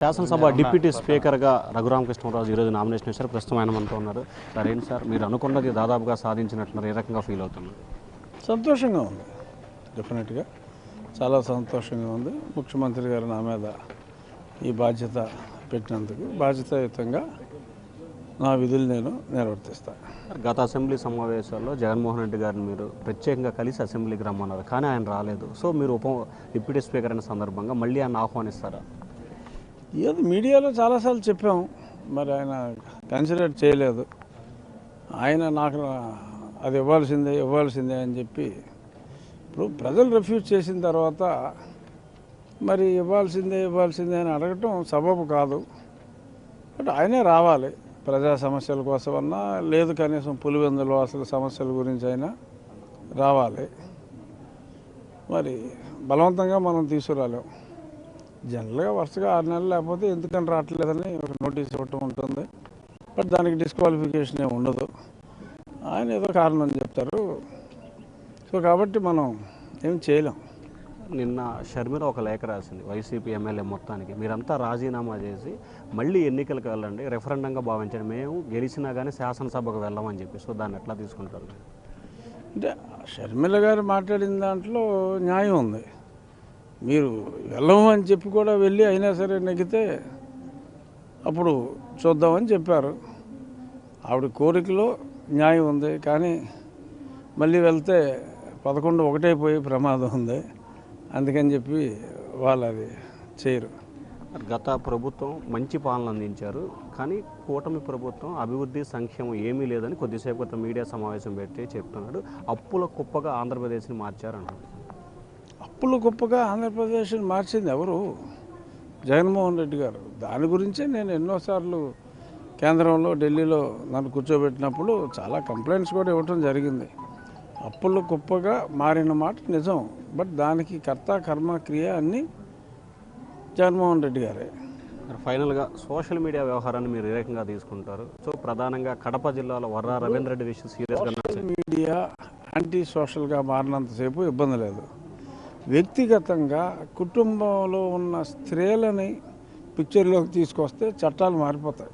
శాసనసభ డిప్యూటీ స్పీకర్గా రఘురామకృష్ణరాజు ఈరోజు నామినేషన్ చేశారు. ప్రస్తుతం ఆయన మనతో ఉన్నారు. సార్ ఏంటి సార్ మీరు అనుకున్నది దాదాపుగా సాధించినట్టున్నారు, ఏ రకంగా ఫీల్ అవుతున్నారు? సంతోషంగా ఉంది, డెఫినెట్గా చాలా సంతోషంగా ఉంది. ముఖ్యమంత్రి గారు నా మీద ఈ బాధ్యత పెట్టినందుకు బాధ్యతాయుతంగా నా విధులు నేను నిర్వర్తిస్తాను. గత అసెంబ్లీ సమావేశాల్లో జగన్మోహన్ రెడ్డి గారిని మీరు ప్రత్యేకంగా కలిసి అసెంబ్లీకి రమ్మన్నారు, కానీ ఆయన రాలేదు. సో మీరు డిప్యూటీ స్పీకర్ అయిన సందర్భంగా మళ్ళీ ఆయన ఆహ్వానిస్తారా? ఏదో మీడియాలో చాలాసార్లు చెప్పాము, మరి ఆయన కన్సిడర్ చేయలేదు. ఆయన నాకు అది ఇవ్వాల్సిందే అని చెప్పి ఇప్పుడు ప్రజలు రిఫ్యూజ్ చేసిన తర్వాత మరి ఇవ్వాల్సిందే అని అడగటం సబబు కాదు. బట్ ఆయనే రావాలి, ప్రజా సమస్యల కోసమన్నా లేదు కనీసం పులివెందులు అసలు సమస్యల గురించి అయినా రావాలి. మరి బలవంతంగా మనం తీసుకురాలేం. జనరల్గా వరుసగా 6 నెలలు లేకపోతే ఎందుకని రావట్లేదని ఒక నోటీస్ ఇవ్వటం ఉంటుంది. బట్ దానికి డిస్క్వాలిఫికేషన్ ఏమి ఉండదు. ఆయన ఏదో కారణం చెప్తారు. సో కాబట్టి మనం ఏం చేయలేం. నిన్న షర్మిల ఒక లేఖ రాసింది వైసీపీ ఎమ్మెల్యే మొత్తానికి, మీరంతా రాజీనామా చేసి మళ్ళీ ఎన్నికలకు వెళ్ళండి, రెఫరెండంగా భావించండి, మేము గెలిచినా కానీ శాసనసభకు వెళ్ళమని చెప్పి. సో దాన్ని ఎట్లా తీసుకుంటారు? అంటే షర్మిల గారు మాట్లాడిన దాంట్లో న్యాయం ఉంది. మీరు వెళ్ళము అని చెప్పి కూడా వెళ్ళి అయినా సరే నెగితే అప్పుడు చూద్దామని చెప్పారు. ఆవిడ కోరికలో న్యాయం ఉంది, కానీ మళ్ళీ వెళ్తే 11 ఒకటైపోయి ప్రమాదం ఉంది. అందుకని చెప్పి వాళ్ళు అది చేయరు. గత ప్రభుత్వం మంచి పాలన అందించారు, కానీ కూటమి ప్రభుత్వం అభివృద్ధి సంక్షేమం ఏమీ లేదని కొద్దిసేపు క్రితం మీడియా సమావేశం పెట్టి చెప్తున్నాడు. అప్పుల కుప్పగా ఆంధ్రప్రదేశ్ని మార్చారంటారు. అప్పుల కుప్పగా ఆంధ్రప్రదేశ్ని మార్చింది ఎవరు? జగన్మోహన్ రెడ్డి గారు. దాని గురించే నేను ఎన్నోసార్లు కేంద్రంలో ఢిల్లీలో నన్ను కూర్చోబెట్టినప్పుడు చాలా కంప్లైంట్స్ కూడా ఇవ్వటం జరిగింది. అప్పుల కుప్పగా మారిన మాట నిజం. బట్ దానికి కర్త కర్మ క్రియ అన్నీ జగన్మోహన్ రెడ్డి గారే. ఫైనల్గా సోషల్ మీడియా వ్యవహారాన్ని మీరు ఏ రకంగా తీసుకుంటారు? సో ప్రధానంగా కడప జిల్లాలో వర్రా రవీంద్ర రెడ్డి విషయం సీరియస్గా సోషల్ మీడియా యాంటీ సోషల్గా మారినంతసేపు ఇబ్బంది లేదు. వ్యక్తిగతంగా కుటుంబంలో ఉన్న స్త్రీలని పిక్చర్లోకి తీసుకొస్తే చట్టాలు మారిపోతాయి.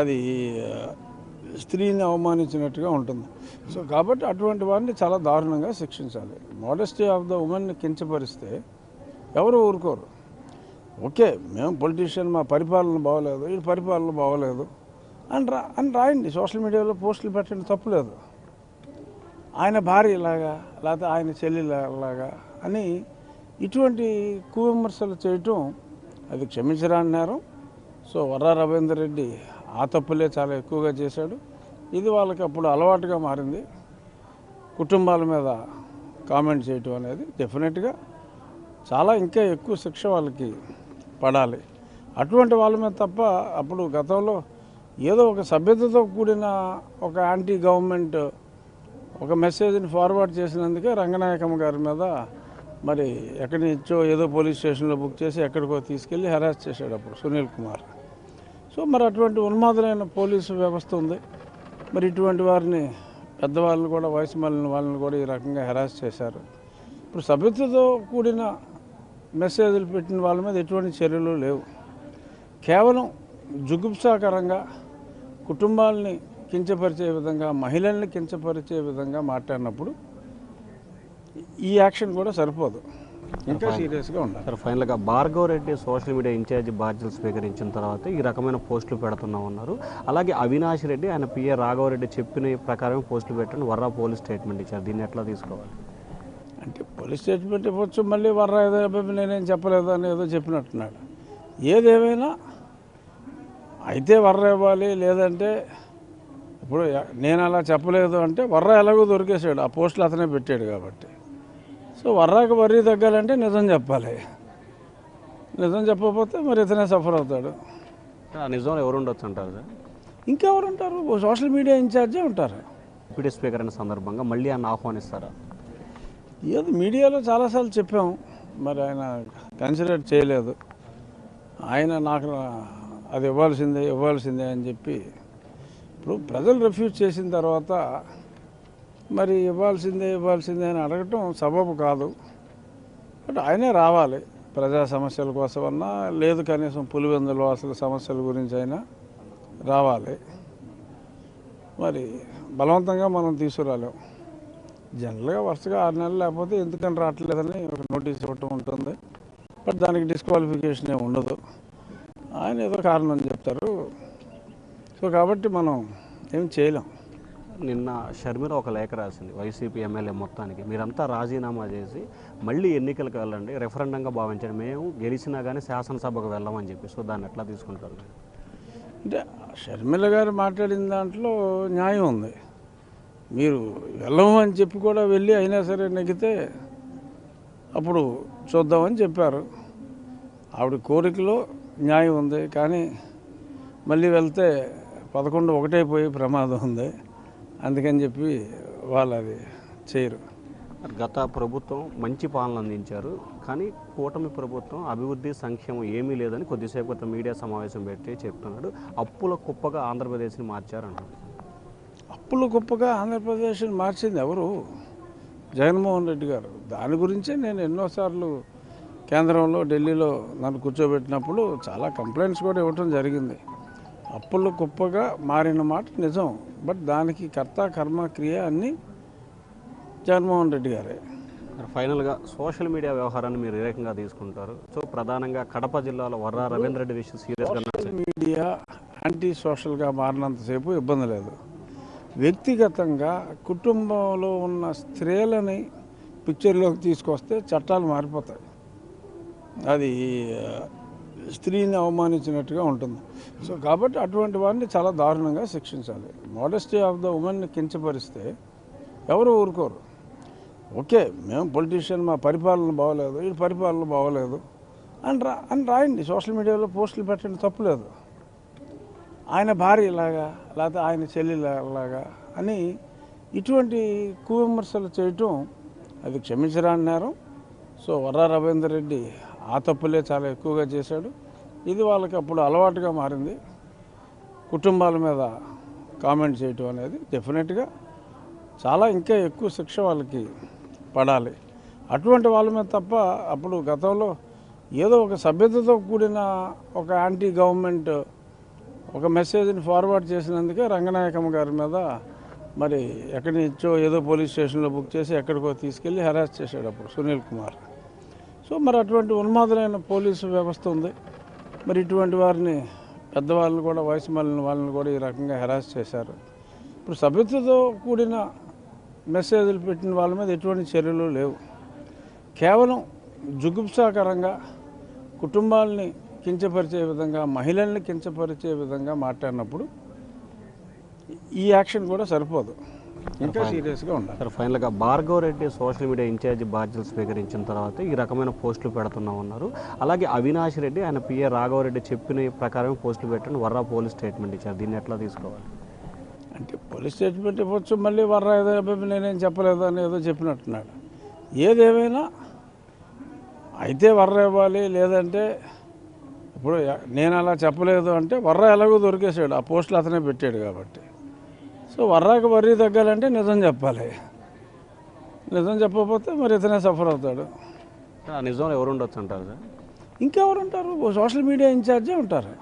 అది స్త్రీని అవమానించినట్టుగా ఉంటుంది. సో కాబట్టి అటువంటి వారిని చాలా దారుణంగా శిక్షించాలి. మోడెస్టీ ఆఫ్ ద ఉమెన్ని కించపరిస్తే ఎవరు ఊరుకోరు. ఓకే, మేము పొలిటీషియన్, మా పరిపాలన బాగోలేదు, ఈ పరిపాలన బాగోలేదు అని రాయండి, సోషల్ మీడియాలో పోస్టులు పెట్టండి, తప్పులేదు. ఆయన భార్య ఇలాగా లేకపోతే ఆయన చెల్లిలాగా అని ఇటువంటి కువిమర్శలు చేయటం అది క్షమించరాని నేరం. సో వర్రా రవీందర్ రెడ్డి ఆ తప్పులే చాలా ఎక్కువగా చేశాడు. ఇది వాళ్ళకి అప్పుడు అలవాటుగా మారింది. కుటుంబాల మీద కామెంట్ చేయటం అనేది డెఫినెట్గా చాలా ఇంకా ఎక్కువ శిక్ష వాళ్ళకి పడాలి. అటువంటి వాళ్ళ మీద తప్ప అప్పుడు గతంలో ఏదో ఒక సభ్యతతో కూడిన ఒక యాంటీ గవర్నమెంట్ ఒక మెసేజ్ని ఫార్వర్డ్ చేసినందుకే రంగనాయకమ్మ గారి మీద మరి ఎక్కడి నుంచో ఏదో పోలీస్ స్టేషన్లో బుక్ చేసి ఎక్కడికో తీసుకెళ్ళి హెరాస్ చేశాడు అప్పుడు సునీల్ కుమార్. సో మరి అటువంటి ఉన్మాదులైన పోలీసు వ్యవస్థ ఉంది. మరి ఇటువంటి వారిని పెద్దవాళ్ళని కూడా వయసు మళ్ళిన వాళ్ళని కూడా ఈ రకంగా హెరాస్ చేశారు. ఇప్పుడు సభ్యతతో కూడిన మెసేజ్లు పెట్టిన వాళ్ళ మీద ఎటువంటి చర్యలు లేవు. కేవలం జుగుప్సాకరంగా కుటుంబాలని కించపరిచే విధంగా, మహిళల్ని కించపరిచే విధంగా మాట్లాడినప్పుడు ఈ యాక్షన్ కూడా సరిపోదు, ఇంకా సీరియస్గా ఉండాలి. సార్ ఫైనల్గా భార్గవ్ రెడ్డి సోషల్ మీడియా ఇన్ఛార్జి బాధ్యతలు స్వీకరించిన తర్వాత ఈ రకమైన పోస్టులు పెడుతున్నాం ఉన్నారు. అలాగే అవినాష్ రెడ్డి ఆయన పిఏ రాఘవరెడ్డి చెప్పిన ప్రకారం పోస్టులు పెట్టండి, వర్రా పోలీస్ స్టేట్మెంట్ ఇచ్చారు. దీన్ని ఎట్లా తీసుకోవాలి? అంటే పోలీస్ స్టేట్మెంట్ ఇవ్వచ్చు, మళ్ళీ వర్రా ఏదో నేనేం చెప్పలేదు అని ఏదో చెప్పినట్టున్నాడు. ఏదేమైనా అయితే వర్రా ఇవ్వాలి, లేదంటే ఇప్పుడు నేను అలా చెప్పలేదు అంటే వర్రా ఎలాగో దొరికేసాడు, ఆ పోస్టులు అతనే పెట్టాడు కాబట్టి. సో వర్రాకి వర్రీ తగ్గాలంటే నిజం చెప్పాలి. నిజం చెప్పకపోతే మరి ఇతనే సఫర్ అవుతాడు. నిజంలో ఎవరు ఉండొచ్చు అంటారు సార్? ఇంకెవరు ఉంటారు? సోషల్ మీడియా ఇన్ఛార్జే ఉంటారు. డిప్యూటీ స్పీకర్ అయిన సందర్భంగా మళ్ళీ ఆయన ఆహ్వానిస్తారా? ఏదో మీడియాలో చాలాసార్లు చెప్పాము, మరి ఆయన కన్సిడర్ చేయలేదు. ఆయన నాకు అది ఇవ్వాల్సిందే అని చెప్పి ఇప్పుడు ప్రజలు రిఫ్యూజ్ చేసిన తర్వాత మరి ఇవ్వాల్సిందే అని అడగటం సబబు కాదు. బట్ ఆయనే రావాలి, ప్రజా సమస్యల కోసమన్నా లేదు కనీసం పులివెందుల వాసుల సమస్యల గురించి అయినా రావాలి. మరి బలవంతంగా మనం తీసుకురాలేం. జనరల్గా వరుసగా 6 నెలలు లేకపోతే ఎందుకని రావట్లేదని ఒక నోటీస్ ఇవ్వటం ఉంటుంది. బట్ దానికి డిస్క్వాలిఫికేషన్ ఏమి ఉండదు. ఆయన ఏదో కారణం చెప్తారు. సో కాబట్టి మనం ఏం చేయలేం. నిన్న షర్మిల ఒక లేఖ రాసింది వైసీపీ ఎమ్మెల్యే మొత్తానికి, మీరంతా రాజీనామా చేసి మళ్ళీ ఎన్నికలకు వెళ్ళండి, రెఫరెండంగా భావించండి, మేము గెలిచినా కానీ శాసనసభకు వెళ్ళమని చెప్పి. సో దాన్ని ఎట్లా తీసుకుంటారు? అంటే షర్మిల గారు మాట్లాడిన దాంట్లో న్యాయం ఉంది. మీరు వెళ్ళము అని చెప్పి కూడా వెళ్ళి అయినా సరే నెగితే అప్పుడు చూద్దామని చెప్పారు. ఆవిడ కోరికలో న్యాయం ఉంది. కానీ మళ్ళీ వెళ్తే 11 ఒకటైపోయి ప్రమాదం ఉంది. అందుకని చెప్పి వాళ్ళు అది చేయరు. గత ప్రభుత్వం మంచి పాలన అందించారు, కానీ కూటమి ప్రభుత్వం అభివృద్ధి సంక్షేమం ఏమీ లేదని కొద్దిసేపు క్రితం మీడియా సమావేశం పెట్టి చెప్తున్నాడు. అప్పుల కుప్పగా ఆంధ్రప్రదేశ్ని మార్చారన్నాడు. అప్పుల కుప్పగా ఆంధ్రప్రదేశ్ని మార్చింది ఎవరు? జగన్మోహన్ రెడ్డి గారు. దాని గురించే నేను ఎన్నోసార్లు కేంద్రంలో ఢిల్లీలో నన్ను కూర్చోబెట్టినప్పుడు చాలా కంప్లైంట్స్ కూడా ఇవ్వటం జరిగింది. అప్పుల కుప్పగా మారిన మాట నిజం. బట్ దానికి కర్త కర్మ క్రియ అన్నీ జగన్మోహన్ రెడ్డి గారే. ఫైనల్గా సోషల్ మీడియా వ్యవహారాన్ని మీరు ఏ రకంగా తీసుకుంటారు? సో ప్రధానంగా కడప జిల్లాలో వర్రా రవీంద్ర రెడ్డి విషయం సీరియస్గా సోషల్ మీడియా యాంటీ సోషల్గా మారినంతసేపు ఇబ్బంది లేదు. వ్యక్తిగతంగా కుటుంబంలో ఉన్న స్త్రీలని పిక్చర్లోకి తీసుకొస్తే చట్టాలు మారిపోతాయి. అది స్త్రీని అవమానించినట్టుగా ఉంటుంది. సో కాబట్టి అటువంటి వారిని చాలా దారుణంగా శిక్షించాలి. మోడెస్టీ ఆఫ్ ద ఉమెన్ని కించపరిస్తే ఎవరు ఊరుకోరు. ఓకే, మేము పొలిటీషియన్, మా పరిపాలన బాగోలేదు, ఈ పరిపాలన బాగోలేదు అని రాయండి. సోషల్ మీడియాలో పోస్టులు పెట్టండి, తప్పులేదు. ఆయన భార్య ఇలాగా లేకపోతే ఆయన చెల్లిలాగా అని ఇటువంటి కువిమర్శలు చేయటం అది క్షమించరాని నేరం. సో వర్రా రవీందర్ రెడ్డి ఆ తప్పులే చాలా ఎక్కువగా చేశాడు. ఇది వాళ్ళకి అప్పుడు అలవాటుగా మారింది. కుటుంబాల మీద కామెంట్ చేయటం అనేది డెఫినెట్గా చాలా ఇంకా ఎక్కువ శిక్ష వాళ్ళకి పడాలి. అటువంటి వాళ్ళ మీద తప్ప అప్పుడు గతంలో ఏదో ఒక సభ్యతతో కూడిన ఒక యాంటీ గవర్నమెంట్ ఒక మెసేజ్ని ఫార్వర్డ్ చేసినందుకే రంగనాయకమ్మ గారి మీద మరి ఎక్కడి నుంచో ఏదో పోలీస్ స్టేషన్లో బుక్ చేసి ఎక్కడికో తీసుకెళ్ళి హెరాస్ చేశాడు అప్పుడు సునీల్ కుమార్. సో మరి అటువంటి ఉన్మాదులైన పోలీసు వ్యవస్థ ఉంది. మరి ఇటువంటి వారిని పెద్దవాళ్ళని కూడా వయసు మళ్ళిన వాళ్ళని కూడా ఈ రకంగా హెరాస్ చేశారు. ఇప్పుడు సభ్యతతో కూడిన మెసేజ్లు పెట్టిన వాళ్ళ మీద ఎటువంటి చర్యలు లేవు. కేవలం జుగుప్సాకరంగా కుటుంబాలని కించపరిచే విధంగా, మహిళల్ని కించపరిచే విధంగా మాట్లాడినప్పుడు ఈ యాక్షన్ కూడా సరిపోదు, ఇంకా సీరియస్గా ఉండాలి. సార్ ఫైనల్గా Bhargav Reddy social media incharge బాధ్యతలు స్వీకరించిన తర్వాత ఈ రకమైన పోస్టులు పెడుతున్నామన్నారు. అలాగే అవినాష్ రెడ్డి ఆయన పిఏ రాఘవరెడ్డి చెప్పిన ప్రకారమే పోస్టులు పెట్టని వర్రా పోలీస్ స్టేట్మెంట్ ఇచ్చారు. దీన్ని ఎట్లా తీసుకోవాలి? అంటే పోలీస్ స్టేట్మెంట్ ఇవ్వచ్చు, మళ్ళీ వర్రా ఏదో నేనేం చెప్పలేదు అని ఏదో చెప్పినట్టున్నాడు. ఏదేమైనా అయితే వర్రా ఇవ్వాలి, లేదంటే ఇప్పుడు నేను అలా చెప్పలేదు అంటే వర్రా ఎలాగో దొరికేసాడు, ఆ పోస్టులు అతనే పెట్టాడు కాబట్టి. సో వర్రాకి వర్రీ తగ్గాలంటే నిజం చెప్పాలి. నిజం చెప్పకపోతే మరి ఇతనే సఫర్ అవుతాడు. నిజంలో ఎవరు ఉండొచ్చు అంటారు సార్? ఇంకెవరు ఉంటారు? సోషల్ మీడియా ఇన్ఛార్జే ఉంటారు.